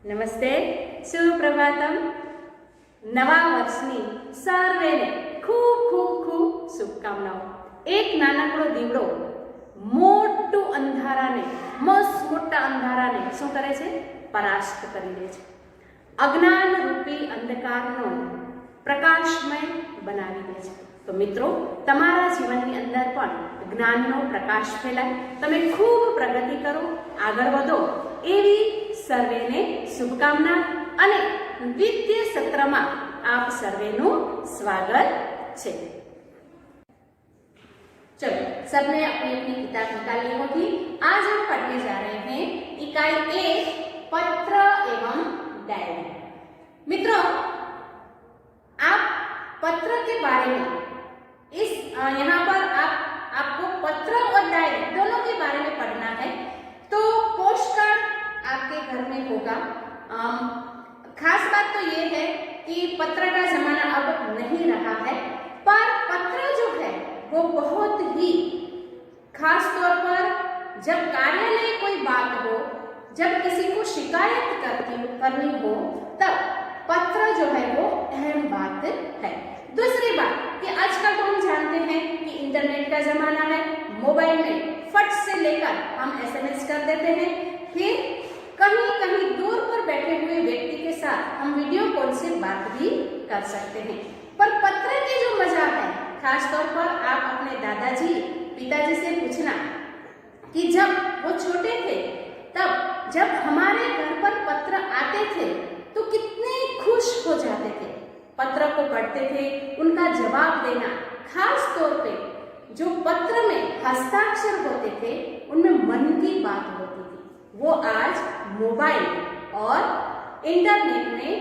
નમસ્તે, સુપ્રભાતમ. નવા વર્ષની સર્વેને ખૂબ ખૂબ ખૂબ શુભકામનાઓ. એક નાનકડો દીવડો મોટું અંધારાને, મસ્ત મોટા અંધારાને શું કરે છે? પરાસ્ત કરી દે છે. અજ્ઞાન રૂપી અંધકારનો પ્રકાશમય બનાવી દે છે. તો મિત્રો, તમારા જીવનની અંદર પણ જ્ઞાનનો પ્રકાશ ફેલાય, તમે ખૂબ પ્રગતિ કરો, આગળ વધો એવી સર્વેને શુભકામના. અને દ્વિતીય સત્રમાં आप સર્વેનું સ્વાગત છે. चलो, सबने अपनी अपनी किताब निकाल ली होगी. आज हम पढ़ने जा रहे हैं इकाई 1 पत्र एवं डायरी. मित्रों, आप पत्र के बारे में यहाँ पर आपको पत्र और डायरी दोनों के बारे में पढ़ना है. तो पोस्ट कार्ड आपके घर में होगा. खास बात तो ये है कि पत्र का जमाना अब नहीं रहा है, पर पत्र जो है वो बहुत ही खास तौर पर जब कार्यालय कोई बात हो, जब किसी को शिकायत करनी हो, तब पत्र जो है वो अहम बात है. दूसरी बात कि आजकल तो हम जानते हैं कि इंटरनेट का जमाना है. मोबाइल में फट से लेकर हम एसएमएस कर देते हैं, फिर कहीं कहीं दूर पर बैठे हुए व्यक्ति के साथ हम वीडियो कॉल से बात भी कर सकते हैं. पर पत्र की जो मजा है, खास तौर पर आप अपने दादाजी पिताजी से पूछना कि जब वो छोटे थे, तब जब हमारे घर पर पत्र आते थे तो कितने खुश हो जाते थे. पत्र को पढ़ते थे, उनका जवाब देना, खास तौर पे जो पत्र में हस्ताक्षर होते थे उनमें मन की बात होती थी. वो आज मोबाइल और इंटरनेट में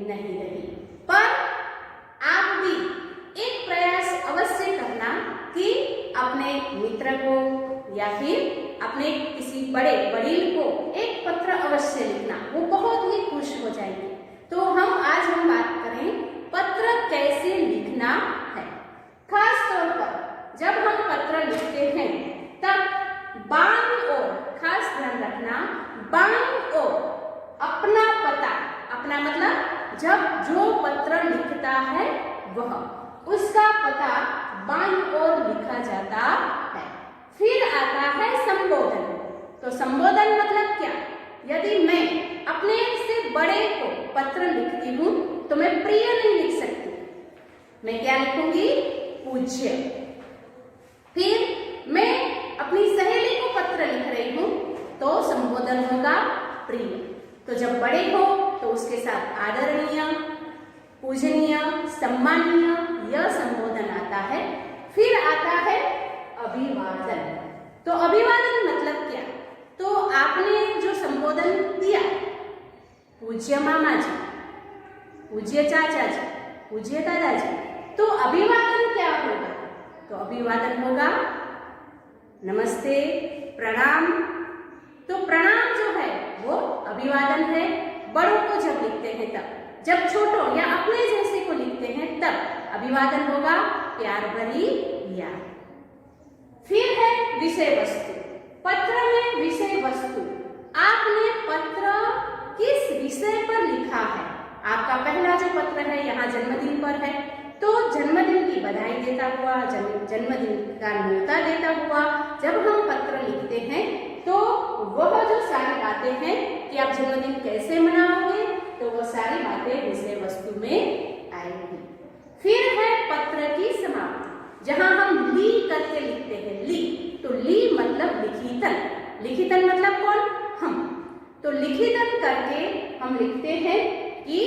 नहीं रही. पर आप भी एक प्रयास अवश्य करना कि अपने मित्र को या फिर अपने किसी बड़े वडील को एक पत्र अवश्य लिखना, वो बहुत ही खुश हो जाएंगे. तो आज हम बात करें पत्र कैसे लिखना है. खास तौर पर जब हम पत्र लिखते हैं तब बाईं ओर, खास ध्यान रखना, बाईं ओर अपना पता, अपना मतलब जब जो पत्र लिखता है वह, उसका पता बाईं ओर लिखा जाता है. फिर आता है संबोधन. तो संबोधन मतलब क्या? यदि मैं अपने से बड़े को पत्र लिखती हूँ तो मैं प्रिय नहीं लिख सकती, मैं क्या लिखूंगी? पूज्य. फिर मैं अपनी सहेली को पत्र लिख रही हूँ तो संबोधन होगा प्रिय. तो जब बड़े हो तो उसके साथ आदरणीय, पूजनीय, सम्माननीय यह संबोधन आता है. फिर आता है अभिवादन. तो अभिवादन मतलब क्या? तो आपने जो संबोधन दिया, पूज्य मामा जी, पूज्य चाचा जी, पूज्य दादाजी, तो अभिवादन क्या होगा? तो अभिवादन होगा नमस्ते, प्रणाम. तो प्रणाम जो है वो अभिवादन है. बड़ों को जब लिखते हैं तब, जब छोटों या अपने जैसे को लिखते हैं तब अभिवादन होगा प्यार भरी याद. फिर है विषय वस्तु. पत्र में विषय वस्तु, आपने पत्र किस विषय पर लिखा है. आपका पहला जो पत्र है यहाँ जन्मदिन पर है, तो जन्मदिन की बधाई देता हुआ, जन्मदिन का न्योता देता हुआ जब हम पत्र लिखते हैं तो वह जो सारी बातें हैं कि आप जन्मदिन कैसे मनाओगे, तो वो सारी बातें विषय वस्तु में आएंगी. फिर है पत्र की समाप्ति, जहां हम ली करके लिखते हैं. ली, तो ली मतलब लिखितन. लिखितन मतलब कौन? हम. तो लिखितन करके हम लिखते हैं कि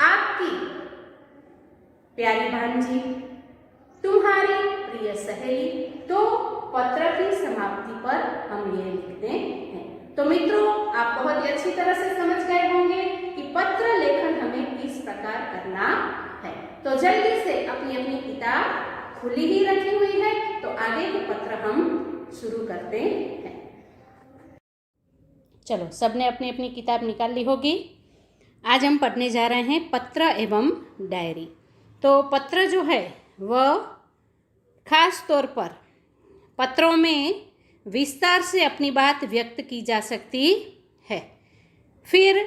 आपकी प्यारी भांजी, तुम्हारी प्रिय सहेली. तो पत्र की समाप्ति पर हम ये लिखते हैं. तो मित्रों, आप बहुत ही अच्छी तरह से समझ गए होंगे कि पत्र लेखन हमें किस प्रकार करना है. तो जल्दी से अपनी अपनी किताब खुली ही रखी हुई है, तो आगे के पत्र हम शुरू करते हैं. चलो, सबने अपनी अपनी किताब निकाल ली होगी. आज हम पढ़ने जा रहे हैं पत्र एवं डायरी. तो पत्र जो है वह खास तौर पर पत्रों में विस्तार से अपनी बात व्यक्त की जा सकती है. फिर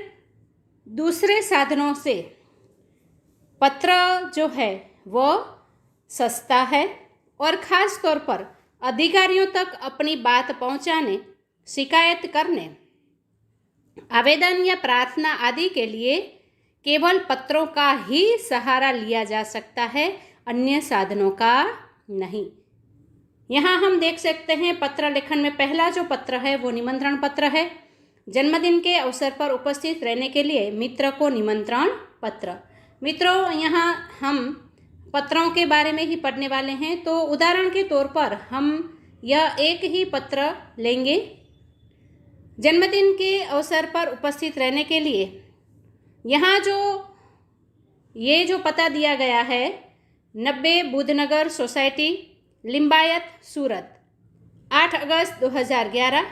दूसरे साधनों से पत्र जो है वो सस्ता है और ख़ास तौर पर अधिकारियों तक अपनी बात पहुंचाने, शिकायत करने, आवेदन या प्रार्थना आदि के लिए केवल पत्रों का ही सहारा लिया जा सकता है, अन्य साधनों का नहीं। यहाँ हम देख सकते हैं पत्र लेखन में पहला जो पत्र है वो निमंत्रण पत्र है। जन्मदिन के अवसर पर उपस्थित रहने के लिए मित्र को निमंत्रण पत्र। मित्रों, यहाँ हम पत्रों के बारे में ही पढ़ने वाले हैं, तो उदाहरण के तौर पर हम यह एक ही पत्र लेंगे। जन्मदिन के अवसर पर उपस्थित रहने के लिए यहाँ ये जो पता दिया गया है 90 बुद्धनगर सोसाइटी, लिंबायत, सूरत, 8 अगस्त 2011,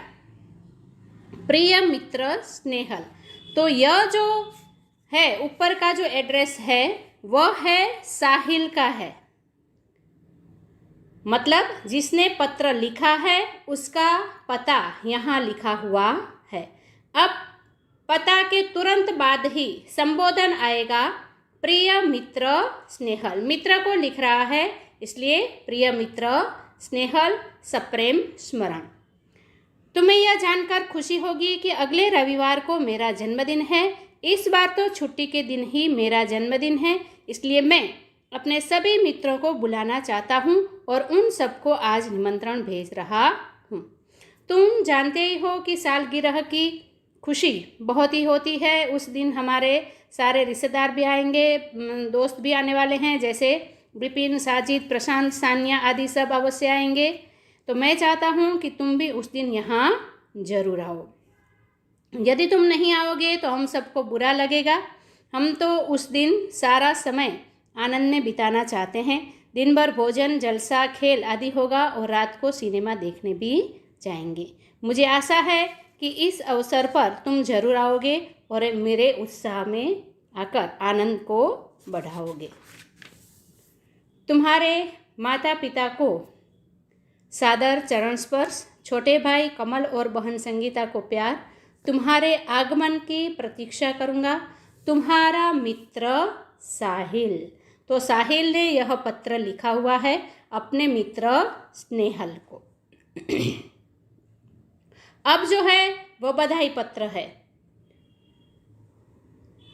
प्रिय मित्र स्नेहल। तो यह जो है ऊपर का जो एड्रेस है वह है साहिल का है, मतलब जिसने पत्र लिखा है उसका पता यहाँ लिखा हुआ है। अब पता के तुरंत बाद ही संबोधन आएगा, प्रिय मित्र स्नेहल। मित्र को लिख रहा है इसलिए प्रिय मित्र स्नेहल, सप्रेम स्मरण। तुम्हें यह जानकर खुशी होगी कि अगले रविवार को मेरा जन्मदिन है। इस बार तो छुट्टी के दिन ही मेरा जन्मदिन है, इसलिए मैं अपने सभी मित्रों को बुलाना चाहता हूँ और उन सबको आज निमंत्रण भेज रहा हूँ। तुम जानते ही हो कि सालगिरह की खुशी बहुत ही होती है। उस दिन हमारे सारे रिश्तेदार भी आएंगे, दोस्त भी आने वाले हैं, जैसे विपिन, साजिद, प्रशांत, सानिया आदि सब अवश्य आएंगे। तो मैं चाहता हूँ कि तुम भी उस दिन यहाँ जरूर आओ। यदि तुम नहीं आओगे तो हम सबको बुरा लगेगा। हम तो उस दिन सारा समय आनंद में बिताना चाहते हैं। दिन भर भोजन, जलसा, खेल आदि होगा और रात को सिनेमा देखने भी जाएंगे। मुझे आशा है कि इस अवसर पर तुम जरूर आओगे और मेरे उत्साह में आकर आनंद को बढ़ाओगे। तुम्हारे माता पिता को सादर चरण स्पर्श, छोटे भाई कमल और बहन संगीता को प्यार। तुम्हारे आगमन की प्रतीक्षा करूँगा। तुम्हारा मित्र साहिल। तो साहिल ने यह पत्र लिखा हुआ है अपने मित्र स्नेहल को। अब जो है वो बधाई पत्र है।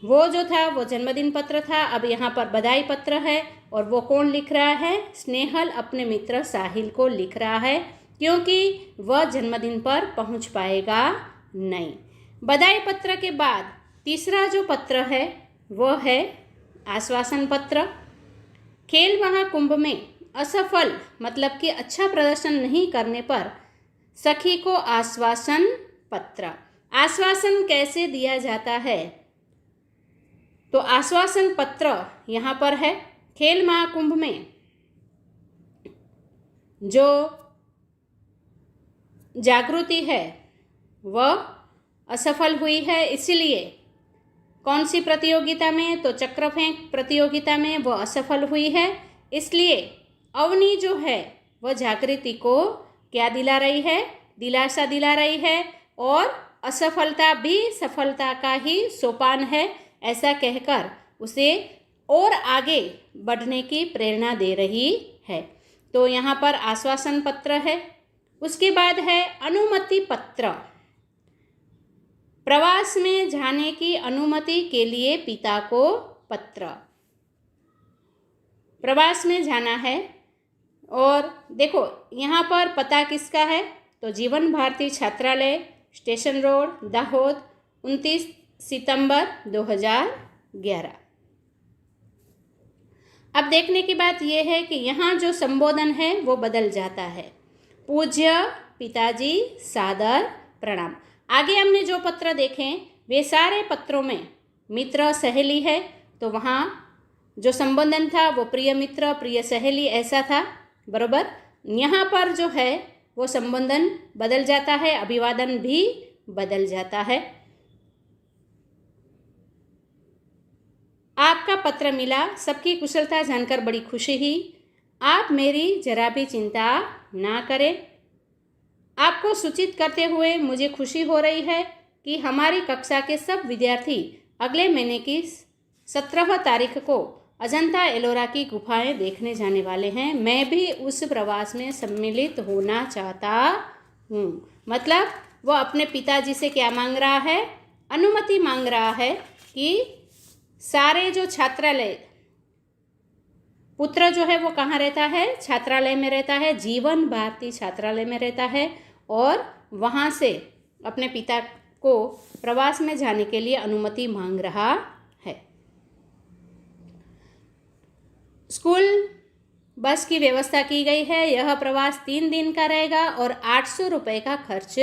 वो जो था वो जन्मदिन पत्र था, अब यहाँ पर बधाई पत्र है। और वो कौन लिख रहा है? स्नेहल अपने मित्र साहिल को लिख रहा है, क्योंकि वह जन्मदिन पर पहुँच पाएगा नहीं। बधाई पत्र के बाद तीसरा जो पत्र है वह है आश्वासन पत्र। खेल महाकुंभ में असफल मतलब कि अच्छा प्रदर्शन नहीं करने पर सखी को आश्वासन पत्र। आश्वासन कैसे दिया जाता है? तो आश्वासन पत्र यहाँ पर है। खेल महाकुंभ में जो जागृति है वह असफल हुई है, इसलिए कौन सी प्रतियोगिता में? तो चक्र फेंक प्रतियोगिता में वो असफल हुई है। इसलिए अवनी जो है वह जागृति को क्या दिला रही है? दिलासा दिला रही है, और असफलता भी सफलता का ही सोपान है, ऐसा कहकर उसे और आगे बढ़ने की प्रेरणा दे रही है। तो यहाँ पर आश्वासन पत्र है। उसके बाद है अनुमति पत्र। प्रवास में जाने की अनुमति के लिए पिता को पत्र। प्रवास में जाना है, और देखो यहाँ पर पता किसका है? तो जीवन भारती छात्रालय, स्टेशन रोड, दाहोद, 29 सितंबर 2011। अब देखने की बात यह है कि यहाँ जो संबोधन है वो बदल जाता है। पूज्य पिताजी, सादर प्रणाम। आगे हमने जो पत्र देखे वे सारे पत्रों में मित्र सहेली है, तो वहाँ जो संबोधन था वो प्रिय मित्र, प्रिय सहेली ऐसा था, बरोबर। यहाँ पर जो है वो संबोधन बदल जाता है, अभिवादन भी बदल जाता है। आपका पत्र मिला, सबकी कुशलता जानकर बड़ी खुशी हुई। आप मेरी जरा भी चिंता ना करें। आपको सूचित करते हुए मुझे खुशी हो रही है कि हमारी कक्षा के सब विद्यार्थी अगले महीने की 17 तारीख को अजंता एलोरा की गुफाएं देखने जाने वाले हैं। मैं भी उस प्रवास में सम्मिलित होना चाहता हूँ। मतलब वो अपने पिताजी से क्या मांग रहा है? अनुमति मांग रहा है कि सारे जो छात्रालय, पुत्र जो है वो कहाँ रहता है? छात्रालय में रहता है, जीवन भारती छात्रालय में रहता है, और वहाँ से अपने पिता को प्रवास में जाने के लिए अनुमति मांग रहा है। स्कूल बस की व्यवस्था की गई है। यह प्रवास 3 दिन का रहेगा और 800 रुपये का खर्च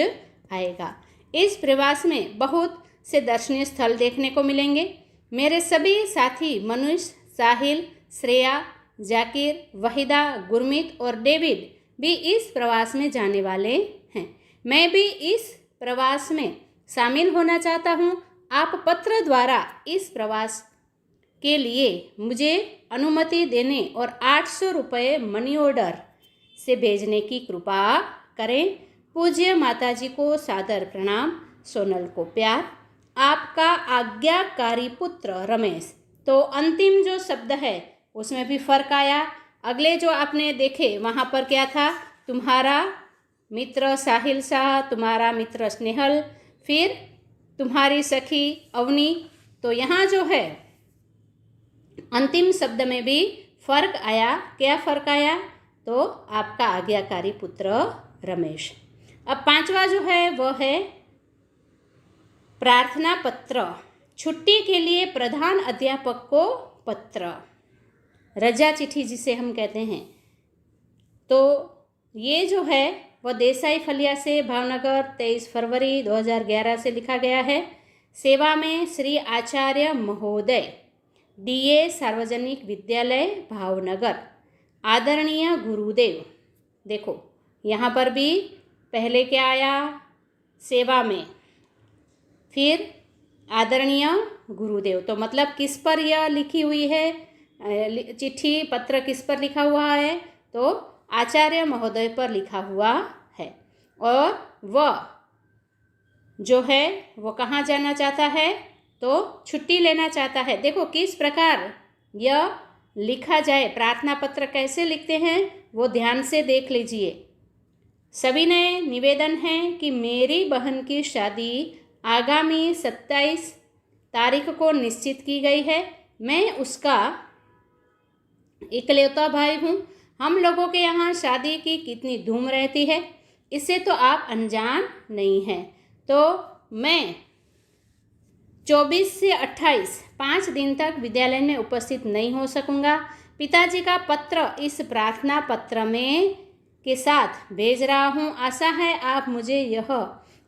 आएगा। इस प्रवास में बहुत से दर्शनीय स्थल देखने को मिलेंगे। मेरे सभी साथी मनुष, साहिल, श्रेया, जाकिर, वहीदा, गुरमीत और डेविड भी इस प्रवास में जाने वाले हैं। मैं भी इस प्रवास में शामिल होना चाहता हूँ। आप पत्र द्वारा इस प्रवास के लिए मुझे अनुमति देने और 800 रुपये मनी ऑर्डर से भेजने की कृपा करें। पूज्य माताजी को सादर प्रणाम। सोनल को प्यार। आपका आज्ञाकारी पुत्र रमेश। तो अंतिम जो शब्द है उसमें भी फर्क आया। अगले जो आपने देखे वहाँ पर क्या था? तुम्हारा मित्र साहिल शाह, तुम्हारा मित्र स्नेहल, फिर तुम्हारी सखी अवनी। तो यहाँ जो है अंतिम शब्द में भी फर्क आया। क्या फर्क आया? तो आपका आज्ञाकारी पुत्र रमेश। अब 5वां जो है वह है प्रार्थना पत्र। छुट्टी के लिए प्रधान अध्यापक को पत्र, रजा चिट्ठी जिसे हम कहते हैं। तो ये जो है वह देसाई फलिया से भावनगर 23 फरवरी 2011 से लिखा गया है। सेवा में श्री आचार्य महोदय, DA सार्वजनिक विद्यालय भावनगर। आदरणीय गुरुदेव। देखो यहाँ पर भी पहले क्या आया? सेवा में, फिर आदरणीय गुरुदेव। तो मतलब किस पर यह लिखी हुई है चिट्ठी, पत्र किस पर लिखा हुआ है? तो आचार्य महोदय पर लिखा हुआ है। और वह जो है वो कहाँ जाना चाहता है? तो छुट्टी लेना चाहता है। देखो किस प्रकार यह लिखा जाए, प्रार्थना पत्र कैसे लिखते हैं वो ध्यान से देख लीजिए। सभी ने निवेदन है कि मेरी बहन की शादी आगामी 27 तारीख को निश्चित की गई है। मैं उसका इकलौता भाई हूँ। हम लोगों के यहाँ शादी की कितनी धूम रहती है, इससे तो आप अनजान नहीं हैं। तो मैं 24 से 28 5 दिन तक विद्यालय में उपस्थित नहीं हो सकूँगा। पिताजी का पत्र इस प्रार्थना पत्र में के साथ भेज रहा हूँ। आशा है आप मुझे यह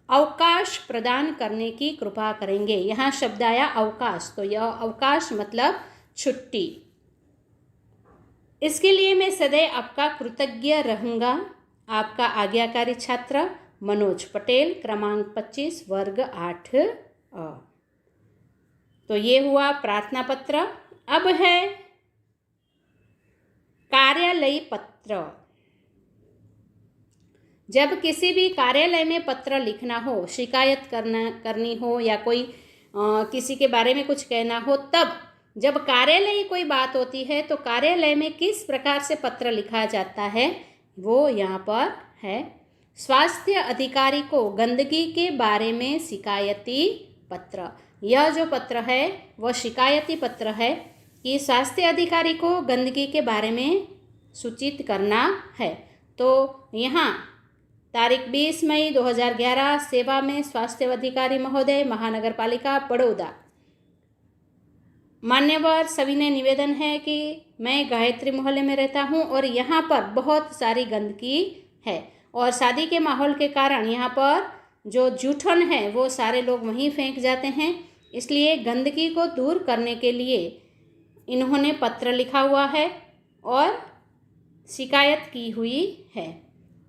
अवकाश प्रदान करने की कृपा करेंगे। यहाँ शब्द आया अवकाश, तो यह अवकाश मतलब छुट्टी। इसके लिए मैं सदैव आपका कृतज्ञ रहूँगा। आपका आज्ञाकारी छात्र मनोज पटेल, क्रमांक 25, वर्ग 8 अ। तो ये हुआ प्रार्थना पत्र। अब है कार्यालयी पत्र। जब किसी भी कार्यालय में पत्र लिखना हो, शिकायत करनी हो या कोई किसी के बारे में कुछ कहना हो, तब जब कार्यालय कोई बात होती है तो कार्यालय में किस प्रकार से पत्र लिखा जाता है वो यहाँ पर है। स्वास्थ्य अधिकारी को गंदगी के बारे में शिकायती पत्र। यह जो पत्र है वह शिकायती पत्र है कि स्वास्थ्य अधिकारी को गंदगी के बारे में सूचित करना है। तो यहाँ तारीख 20 मई 2011, सेवा में स्वास्थ्य अधिकारी महोदय, महानगर पालिका बड़ौदा। मान्यवर सभी ने निवेदन है कि मैं गायत्री मोहल्ले में रहता हूँ और यहाँ पर बहुत सारी गंदगी है और शादी के माहौल के कारण यहाँ पर जो जूठन है वो सारे लोग वहीं फेंक जाते हैं। इसलिए गंदगी को दूर करने के लिए इन्होंने पत्र लिखा हुआ है और शिकायत की हुई है।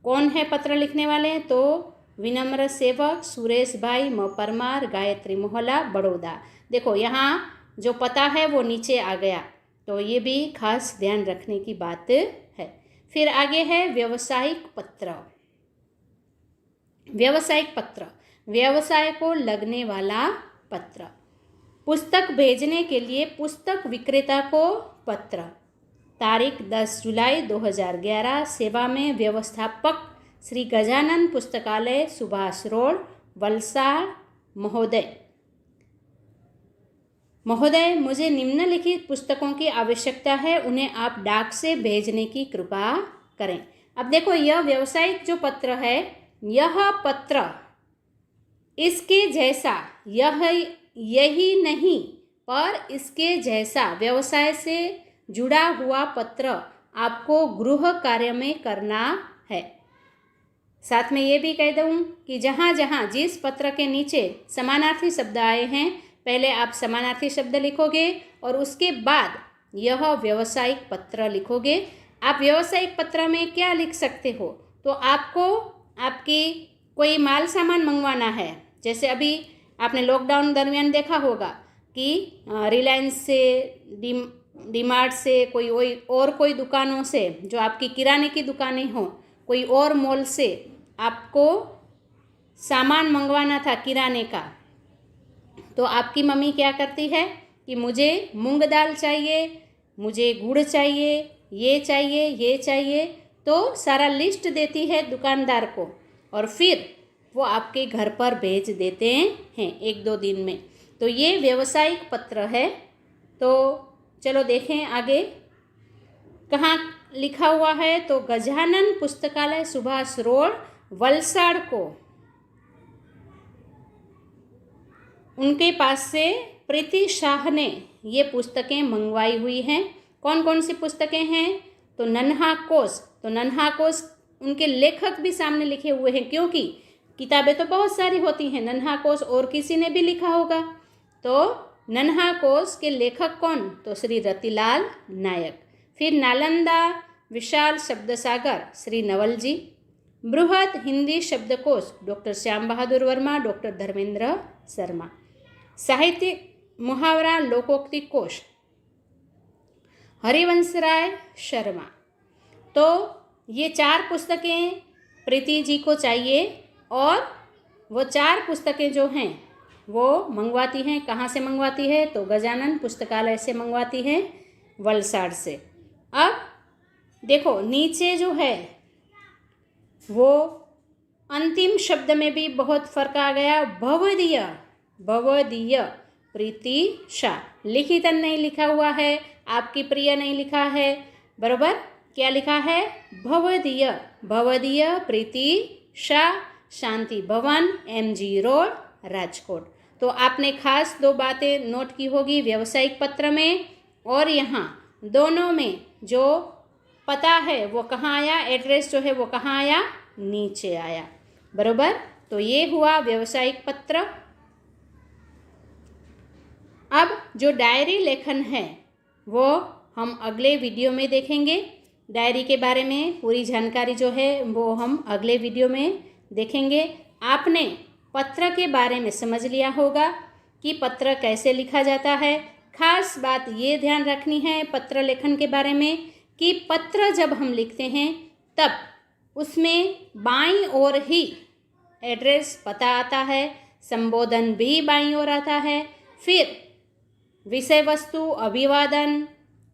कौन है पत्र लिखने वाले? तो विनम्र सेवक सुरेश भाई म परमार, गायत्री मोहल्ला बड़ौदा। देखो यहाँ जो पता है वो नीचे आ गया, तो ये भी खास ध्यान रखने की बात है। फिर आगे है व्यवसायिक पत्र। व्यवसायिक पत्र, व्यवसाय को लगने वाला पत्र। पुस्तक भेजने के लिए पुस्तक विक्रेता को पत्र। तारीख 10 जुलाई 2011। सेवा में व्यवस्थापक श्री गजानन पुस्तकालय, सुभाष रोड, वलसाड। महोदय, मुझे निम्नलिखित पुस्तकों की आवश्यकता है, उन्हें आप डाक से भेजने की कृपा करें। अब देखो, यह व्यावसायिक जो पत्र है, यह पत्र इसके जैसा यही नहीं पर इसके जैसा व्यवसाय से जुड़ा हुआ पत्र आपको गृह कार्य में करना है। साथ में ये भी कह दूँ कि जहाँ जहाँ जिस पत्र के नीचे समानार्थी शब्द आए हैं, पहले आप समानार्थी शब्द लिखोगे और उसके बाद यह व्यावसायिक पत्र लिखोगे। आप व्यावसायिक पत्र में क्या लिख सकते हो? तो आपको आपकी कोई माल सामान मंगवाना है, जैसे अभी आपने लॉकडाउन दरमियान देखा होगा कि रिलायंस से, डीमार्ट से, कोई दुकानों से, जो आपकी किराने की दुकानें हों, कोई और मॉल से आपको सामान मंगवाना था किराने का, तो आपकी मम्मी क्या करती है कि मुझे मूंग दाल चाहिए, मुझे गुड़ चाहिए, ये चाहिए, ये चाहिए, तो सारा लिस्ट देती है दुकानदार को और फिर वो आपके घर पर भेज देते हैं 1-2 दिन में। तो ये व्यावसायिक पत्र है। तो चलो देखें आगे कहाँ लिखा हुआ है। तो गजानन पुस्तकालय, सुभाष रोड, वलसाड को उनके पास से प्रीति शाह ने ये पुस्तकें मंगवाई हुई हैं। कौन कौन सी पुस्तकें हैं? तो नन्हा कोश। तो नन्हा कोश उनके लेखक भी सामने लिखे हुए हैं, क्योंकि किताबें तो बहुत सारी होती हैं, नन्हा कोश और किसी ने भी लिखा होगा। तो नन्हा कोश के लेखक कौन? तो श्री रतिलाल नायक। फिर नालंदा विशाल शब्द सागर, श्री नवल जी। बृहद हिंदी शब्दकोश, डॉक्टर श्याम बहादुर वर्मा, डॉक्टर धर्मेंद्र शर्मा। साहित्य मुहावरा लोकोक्ति कोश, हरिवंशराय शर्मा। तो ये 4 पुस्तकें प्रीति जी को चाहिए और वो 4 पुस्तकें जो हैं वो मंगवाती हैं। कहाँ से मंगवाती है? तो गजानन पुस्तकालय से मंगवाती हैं, वलसाड से। अब देखो नीचे जो है वो अंतिम शब्द में भी बहुत फर्क आ गया। भवदीय प्रीति शाह। लिखितन नहीं लिखा हुआ है, आपकी प्रिय नहीं लिखा है, बराबर क्या लिखा है? भवदीय प्रीति शाह, शांति भवन, MG रोड, राजकोट। तो आपने खास 2 बातें नोट की होगी व्यावसायिक पत्र में और यहाँ दोनों में जो पता है वो कहाँ आया, एड्रेस जो है वो कहाँ आया? नीचे आया, बराबर। तो ये हुआ व्यावसायिक पत्र। अब जो डायरी लेखन है वो हम अगले वीडियो में देखेंगे। डायरी के बारे में पूरी जानकारी जो है वो हम अगले वीडियो में देखेंगे। आपने पत्र के बारे में समझ लिया होगा कि पत्र कैसे लिखा जाता है। खास बात ये ध्यान रखनी है पत्र लेखन के बारे में कि पत्र जब हम लिखते हैं तब उसमें बाईं ओर ही एड्रेस पता आता है, संबोधन भी बाईं ओर आता है, फिर विषय वस्तु, अभिवादन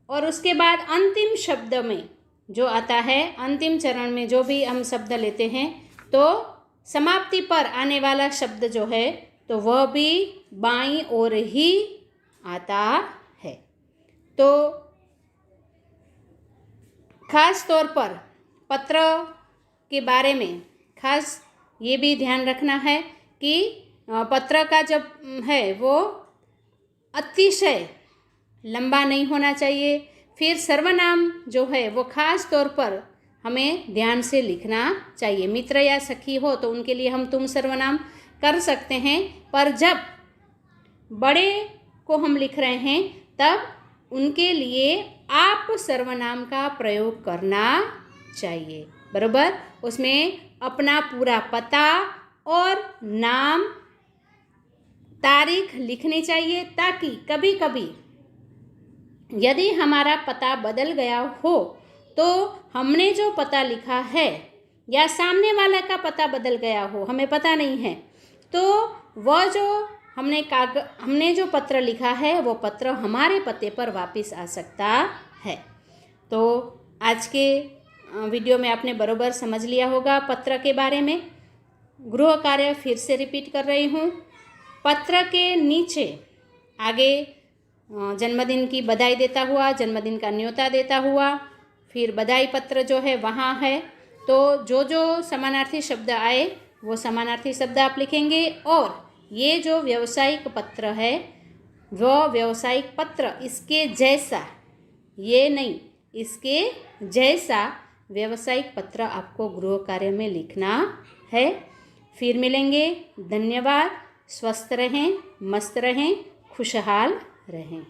और उसके बाद अंतिम शब्द में जो आता है, अंतिम चरण में जो भी हम शब्द लेते हैं तो समाप्ति पर आने वाला शब्द जो है तो वह भी बाईं ओर ही आता है। तो खास तौर पर पत्र के बारे में खास ये भी ध्यान रखना है कि पत्र का जब है वो अतिशय लंबा नहीं होना चाहिए। फिर सर्वनाम जो है वो खास तौर पर हमें ध्यान से लिखना चाहिए। मित्र या सखी हो तो उनके लिए हम तुम सर्वनाम कर सकते हैं, पर जब बड़े को हम लिख रहे हैं तब उनके लिए आप सर्वनाम का प्रयोग करना चाहिए, बराबर। उसमें अपना पूरा पता और नाम, तारीख लिखनी चाहिए ताकि कभी कभी यदि हमारा पता बदल गया हो तो हमने जो पता लिखा है या सामने वाला का पता बदल गया हो, हमें पता नहीं है, तो वह जो हमने जो पत्र लिखा है वो पत्र हमारे पते पर वापस आ सकता है। तो आज के वीडियो में आपने बरोबर समझ लिया होगा पत्र के बारे में। गृह कार्य फिर से रिपीट कर रही हूँ। पत्र के नीचे आगे जन्मदिन की बधाई देता हुआ, जन्मदिन का न्योता देता हुआ, फिर बधाई पत्र जो है वहाँ है। तो जो जो समानार्थी शब्द आए वो समानार्थी शब्द आप लिखेंगे। और ये जो व्यावसायिक पत्र है वो व्यावसायिक पत्र इसके जैसा, ये नहीं, इसके जैसा व्यावसायिक पत्र आपको गृह कार्य में लिखना है। फिर मिलेंगे। धन्यवाद। स्वस्थ रहें, मस्त रहें, खुशहाल रहें।